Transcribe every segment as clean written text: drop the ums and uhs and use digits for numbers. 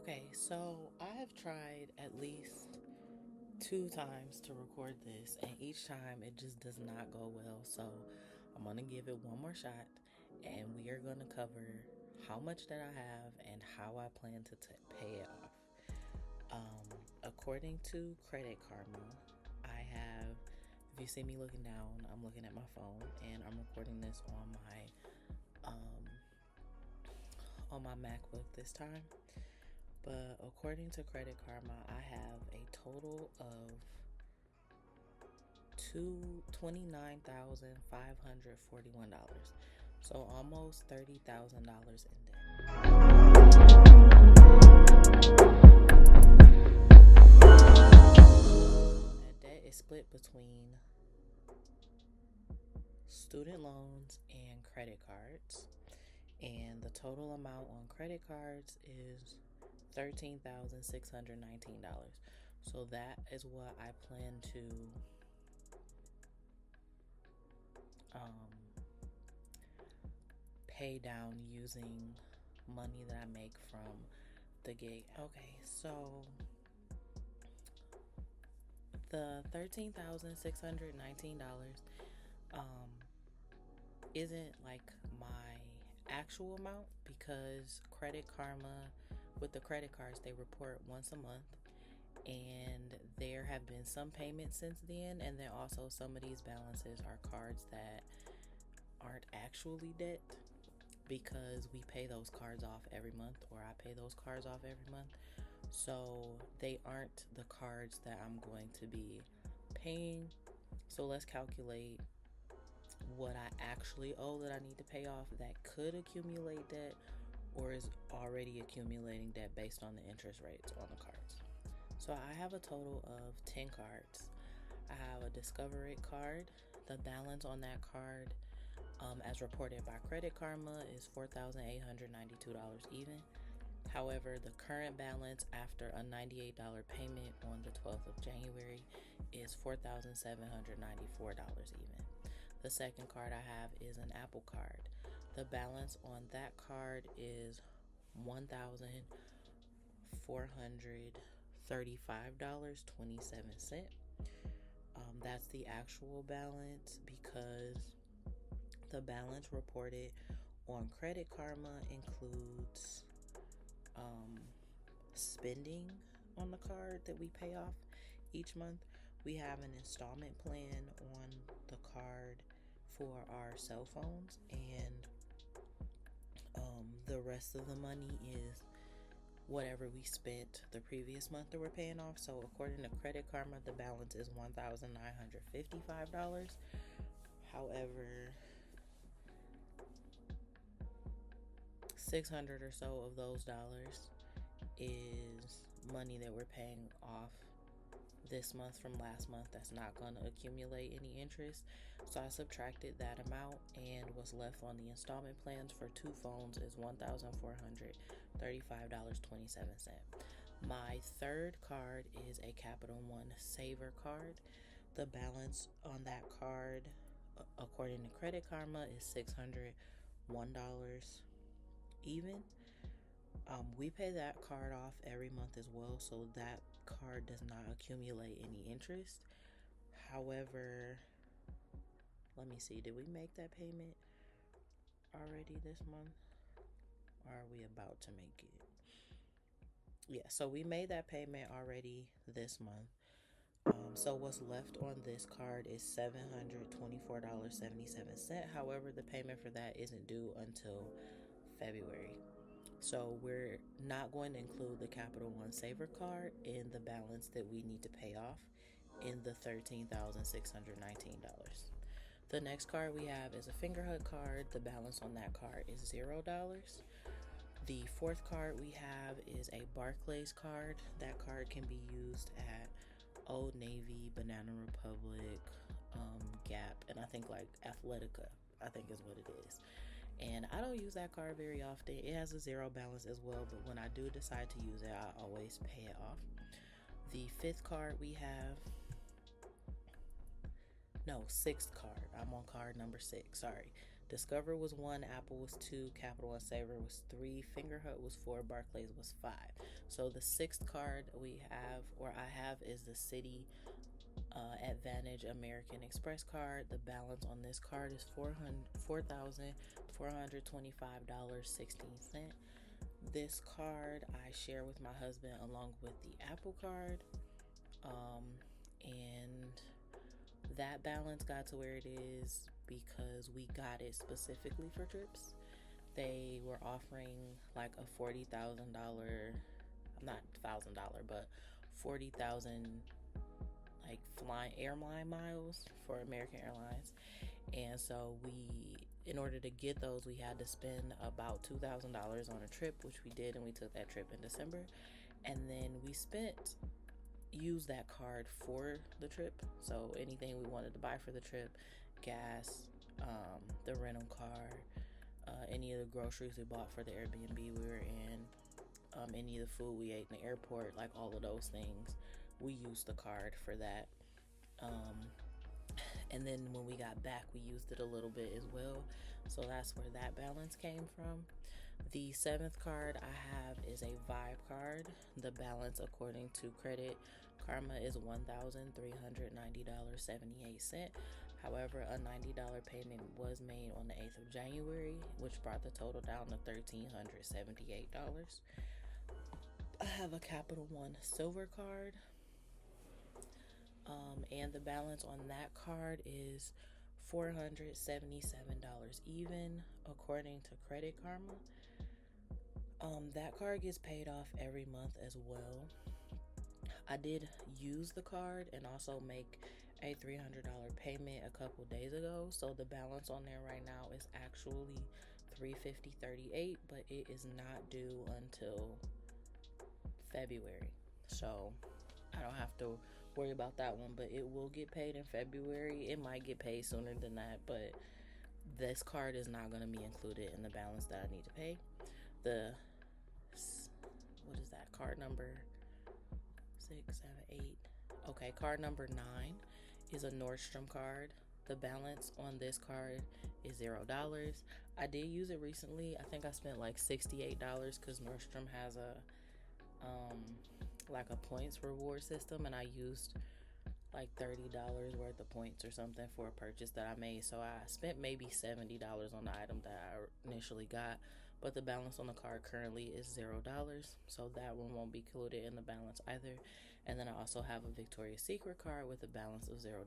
Okay, so I have tried at least two times to record this, and each time it just does not go well. So I'm gonna give it one more shot, and we are gonna cover how much that I have and how I plan to pay it off. According to Credit Karma, I have, if you see me looking down, I'm looking at my phone, and I'm recording this um, on my MacBook this time. But according to Credit Karma, I have a total of $29,541. So almost $30,000 in debt. That debt is split between student loans and credit cards. And the total amount on credit cards is $13,619. So that is what I plan to um, pay down using money that I make from the gig. Okay, so the $13,619 um, isn't like my actual amount because Credit Karma, with the credit cards, they report once a month. And there have been some payments since then, and then also some of these balances are cards that aren't actually debt because we pay those cards off every month, or I pay those cards off every month. So they aren't the cards that I'm going to be paying. So let's calculate what I actually owe that I need to pay off that could accumulate debt or is already accumulating debt based on the interest rates on the cards. So I have a total of 10 cards. I have a Discover It card. The balance on that card, as reported by Credit Karma, is $4,892 even. However, the current balance after a $98 payment on the 12th of January is $4,794 even. The second card I have is an Apple card. The balance on that card is $1,435.27. That's the actual balance because the balance reported on Credit Karma includes um, spending on the card that we pay off each month. We have an installment plan on the card for our cell phones, and the rest of the money is whatever we spent the previous month that we're paying off. So according to Credit Karma, the balance is $1,955. However, 600 or so of those dollars is money that we're paying off this month from last month that's not going to accumulate any interest. So I subtracted that amount, and what's left on the installment plans for two phones is $1,435.27. My third card is a Capital One Saver card. The balance on that card, according to Credit Karma, is $601 even. We pay that card off every month as well, so that card does not accumulate any interest. However, let me see, did we make that payment already this month? Or are we about to make it? Yeah, so we made that payment already this month. So what's left on this card is $724.77. However, the payment for that isn't due until February. So we're not going to include the Capital One Saver card in the balance that we need to pay off in the $13,619. The next card we have is a Fingerhut card. The balance on that card is $0. The fourth card we have is a Barclays card. That card can be used at Old Navy, Banana Republic, Gap, and I think like Athletica, I think is what it is. And I don't use that card very often. It has a zero balance as well, but when I do decide to use it, I always pay it off. The fifth card we have, no, sixth card. I'm on card number 6. Sorry. Discover was 1, Apple was 2, Capital One Saver was 3, Fingerhut was 4, Barclays was 5. So the sixth card we have, or I have, is the Citi Advantage American Express card. The balance on this card is $4,425.16. This card I share with my husband along with the Apple card, and that balance got to where it is because we got it specifically for trips. They were offering like a $40,000, not $1,000, but 40,000 like flying airline miles for American Airlines. And so in order to get those, we had to spend about $2,000 on a trip, which we did, and we took that trip in December. And then used that card for the trip. So anything we wanted to buy for the trip, gas, the rental car, any of the groceries we bought for the Airbnb we were in, any of the food we ate in the airport, like all of those things, we used the card for that. And then when we got back, we used it a little bit as well. So that's where that balance came from. The seventh card I have is a Vibe card. The balance, according to Credit Karma, is $1,390.78. However, a $90 payment was made on the 8th of January, which brought the total down to $1,378. I have a Capital One Silver card. And the balance on that card is $477 even, according to Credit Karma. That card gets paid off every month as well. I did use the card and also make a $300 payment a couple days ago. So the balance on there right now is actually $350.38, but it is not due until February. So I don't have to worry about that one, but it will get paid in February. It might get paid sooner than that, but this card is not going to be included in the balance that I need to pay. What is that? Card number 6, 7, 8. Okay, card number 9 is a Nordstrom card. The balance on this card is $0. I did use it recently. I think I spent like $68 because Nordstrom has a points reward system, and I used like $30 worth of points or something for a purchase that I made. So I spent maybe $70 on the item that I initially got, but the balance on the card currently is $0. So that one won't be included in the balance either. And then I also have a Victoria's Secret card with a balance of $0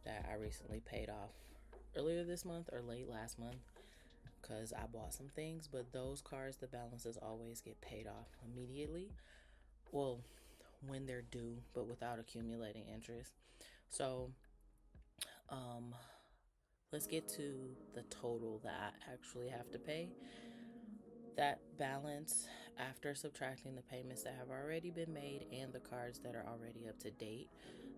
that I recently paid off earlier this month or late last month because I bought some things. But those cards, the balances always get paid off immediately. Well, when they're due, but without accumulating interest. So let's get to the total that I actually have to pay. That balance, after subtracting the payments that have already been made and the cards that are already up to date,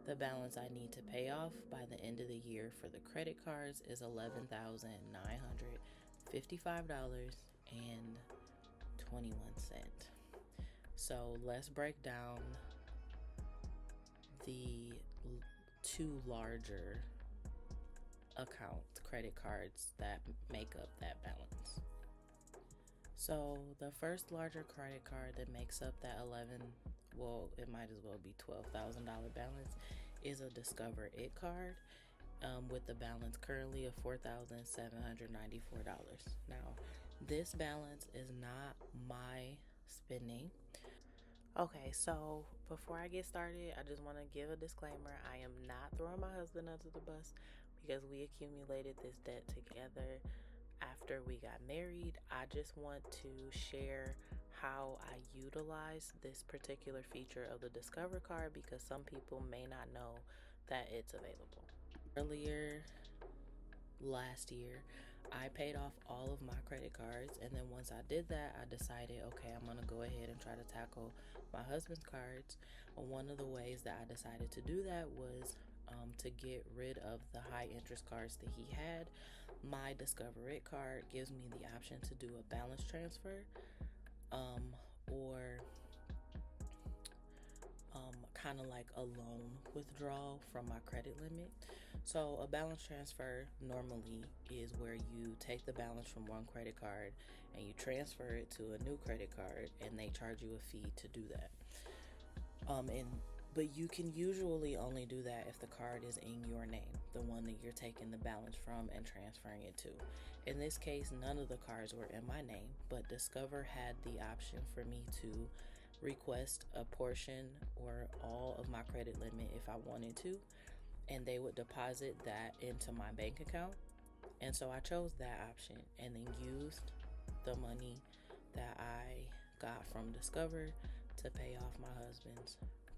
the balance I need to pay off by the end of the year for the credit cards is $11,955.21. So let's break down the two larger credit cards that make up that balance. So the first larger credit card that makes up that it might as well be $12,000 balance is a Discover It card, with the balance currently of $4,794. Now, this balance is not my spending. Okay, so before I get started, I just want to give a disclaimer. I am not throwing my husband under the bus because we accumulated this debt together after we got married. I just want to share how I utilize this particular feature of the Discover card because some people may not know that it's available. Earlier last year, I paid off all of my credit cards, and then once I did that, I decided, okay, I'm going to go ahead and try to tackle my husband's cards. One of the ways that I decided to do that was to get rid of the high interest cards that he had. My Discover It card gives me the option to do a balance transfer, or kind of like a loan withdrawal from my credit limit. So, a balance transfer normally is where you take the balance from one credit card and you transfer it to a new credit card, and they charge you a fee to do that. And but you can usually only do that if the card is in your name, the one that you're taking the balance from and transferring it to. In this case, none of the cards were in my name, but Discover had the option for me to request a portion or all of my credit limit if I wanted to, and they would deposit that into my bank account. And so I chose that option and then used the money that I got from Discover to pay off my husband's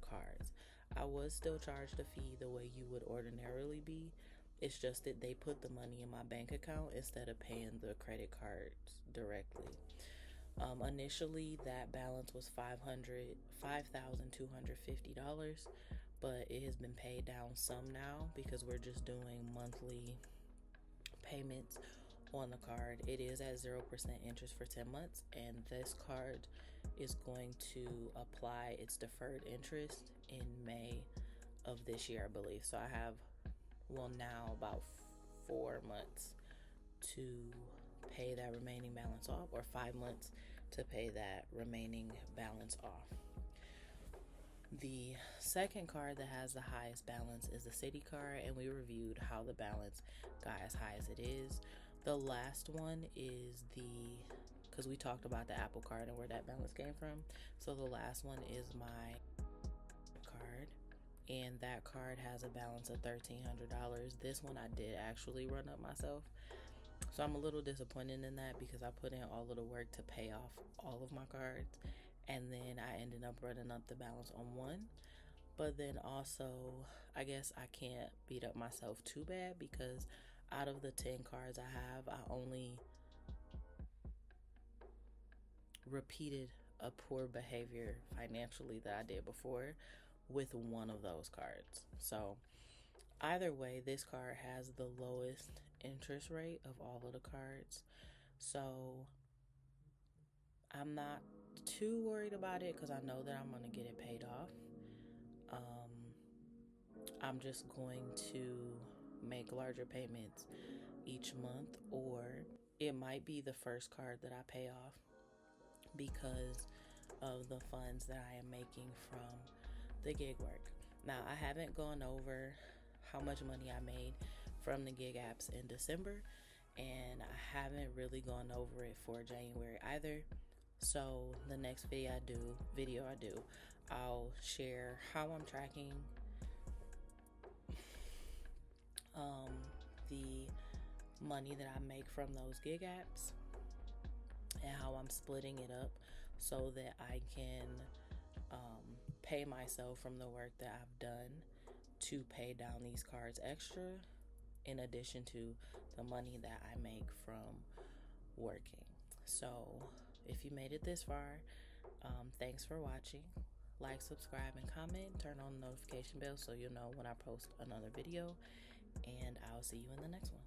cards. I was still charged a fee the way you would ordinarily be. It's just that they put the money in my bank account instead of paying the credit cards directly. Initially, that balance was $5,250, but it has been paid down some now because we're just doing monthly payments on the card. It is at 0% interest for 10 months, and this card is going to apply its deferred interest in May of this year, I believe. So I have, now about 4 months to pay that remaining balance off, or 5 months to pay that remaining balance off. The second card that has the highest balance is the Citi card, and we reviewed how the balance got as high as it is. The last one is because we talked about the Apple card and where that balance came from. So the last one is my card, and that card has a balance of $1,300. This one I did actually run up myself. So I'm a little disappointed in that because I put in all of the work to pay off all of my cards, and then I ended up running up the balance on one. But then also, I guess I can't beat up myself too bad because out of the 10 cards I have, I only repeated a poor behavior financially that I did before with one of those cards. So either way, this card has the lowest interest rate of all of the cards. So I'm not too worried about it because I know that I'm going to get it paid off. I'm just going to make larger payments each month, or it might be the first card that I pay off because of the funds that I am making from the gig work. Now, I haven't gone over how much money I made from the gig apps in December, and I haven't really gone over it for January either. So the next video I do, I'll share how I'm tracking the money that I make from those gig apps and how I'm splitting it up so that I can pay myself from the work that I've done to pay down these cards extra, in addition to the money that I make from working. So if you made it this far, thanks for watching. Like, subscribe, and comment. Turn on the notification bell so you'll know when I post another video. And I'll see you in the next one.